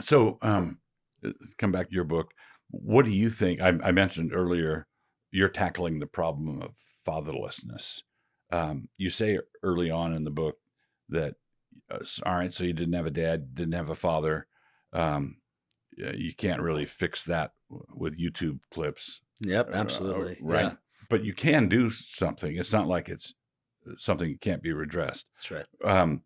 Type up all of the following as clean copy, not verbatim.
So, come back to your book. What do you think? I mentioned earlier, you're tackling the problem of fatherlessness. You say early on in the book that, all right, so you didn't have a dad, didn't have a father. You can't really fix that with YouTube clips, Yep, absolutely. right? Yeah, But you can do something. It's not like it's something that can't be redressed. that's right.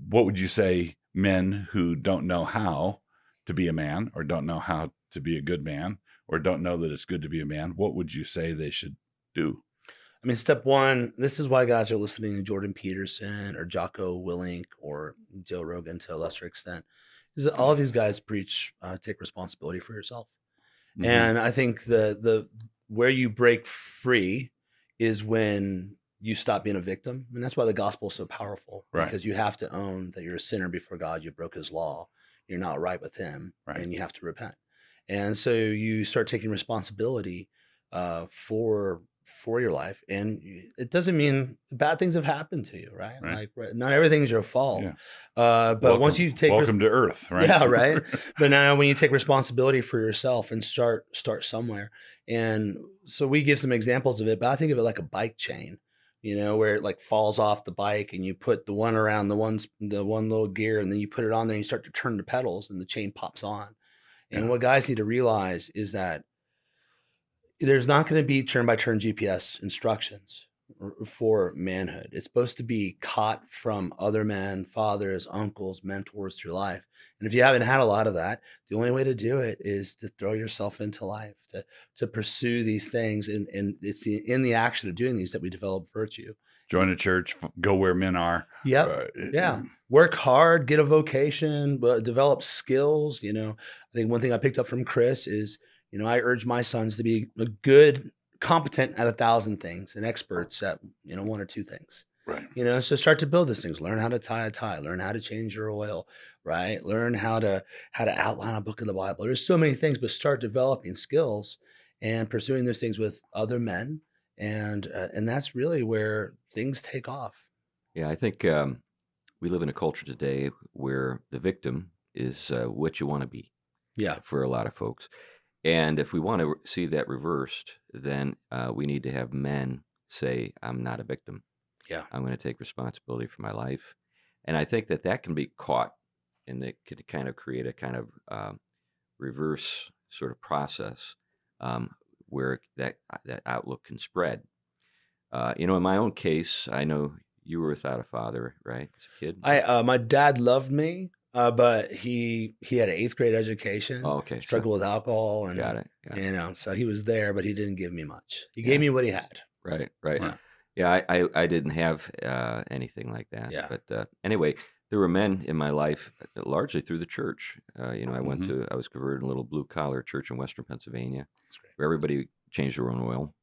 What would you say men who don't know how to be a man, or don't know how to be a good man, or don't know that it's good to be a man, what would you say they should do? I mean, step one, this is why guys are listening to Jordan Peterson or Jocko Willink or Joe Rogan to a lesser extent. Is that all of these guys preach take responsibility for yourself. Hmm. And I think the where you break free is when you stop being a victim. And that's why the gospel is so powerful, Right, because you have to own that you're a sinner before God, you broke his law, you're not right with him, right. and you have to repent. And so you start taking responsibility for your life. And it doesn't mean bad things have happened to you, right? Right. Like not everything's your fault. Yeah. But once you take Welcome to Earth, right? yeah, right. But now when you take responsibility for yourself and start somewhere. And so we give some examples of it, but I think of it like a bike chain, where it like falls off the bike and you put the one around the one little gear, and then you put it on there and you start to turn the pedals and the chain pops on. And Yeah. what guys need to realize is that there's not going to be turn by turn GPS instructions for manhood. It's supposed to be caught from other men, fathers, uncles, mentors through life. And if you haven't had a lot of that, the only way to do it is to throw yourself into life, to pursue these things. And it's in the action of doing these that we develop virtue. Join a church, go where men are. Yep. Yeah. Work hard, get a vocation, but develop skills. I think one thing I picked up from Chris is, I urge my sons to be a good, competent at 1,000 things and experts at, one or two things. Right. So start to build these things, learn how to tie a tie, learn how to change your oil, right? Learn how to outline a book of the Bible. There's so many things, but start developing skills and pursuing those things with other men. And that's really where things take off. Yeah, I think we live in a culture today where the victim is what you want to be Yeah. for a lot of folks. And if we want to see that reversed, then we need to have men say, I'm not a victim. Yeah. I'm going to take responsibility for my life. And I think that can be caught, and it could kind of create a kind of reverse sort of process where that outlook can spread. In my own case, I know you were without a father, right, as a kid? My dad loved me, but he had an 8th grade education. Oh, okay. Struggled with alcohol, and Got it. so he was there, but he didn't give me much. He Yeah. gave me what he had. Right. Yeah. Yeah, I didn't have anything like Yeah. that. But anyway, there were men in my life, largely through the church. I was converted in a little blue collar church in Western Pennsylvania, That's great. where everybody changed their own oil,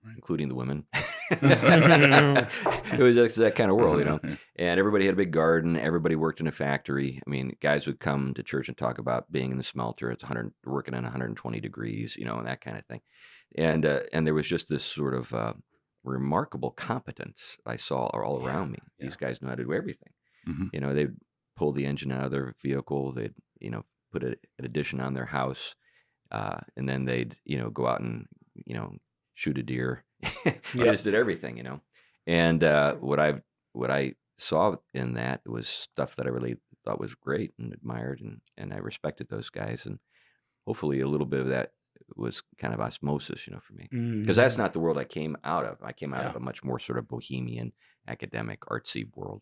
Right. including the women. It was just that kind of world, and everybody had a big garden. Everybody worked in a factory. I mean, guys would come to church and talk about being in the smelter. It's 100, working in 120 degrees, and that kind of thing. And there was just this sort of remarkable competence I saw all around me. Yeah. These guys know how to do everything. Mhm. They'd pull the engine out of their vehicle. They'd, put an addition on their house. And then they'd, go out and, shoot a deer. They just did everything, And what I saw in that was stuff that I really thought was great and admired, and I respected those guys. And hopefully a little bit of that was kind of osmosis, for me. Because that's not the world I came out of. I came out of Yeah. a much more sort of bohemian, academic, artsy world.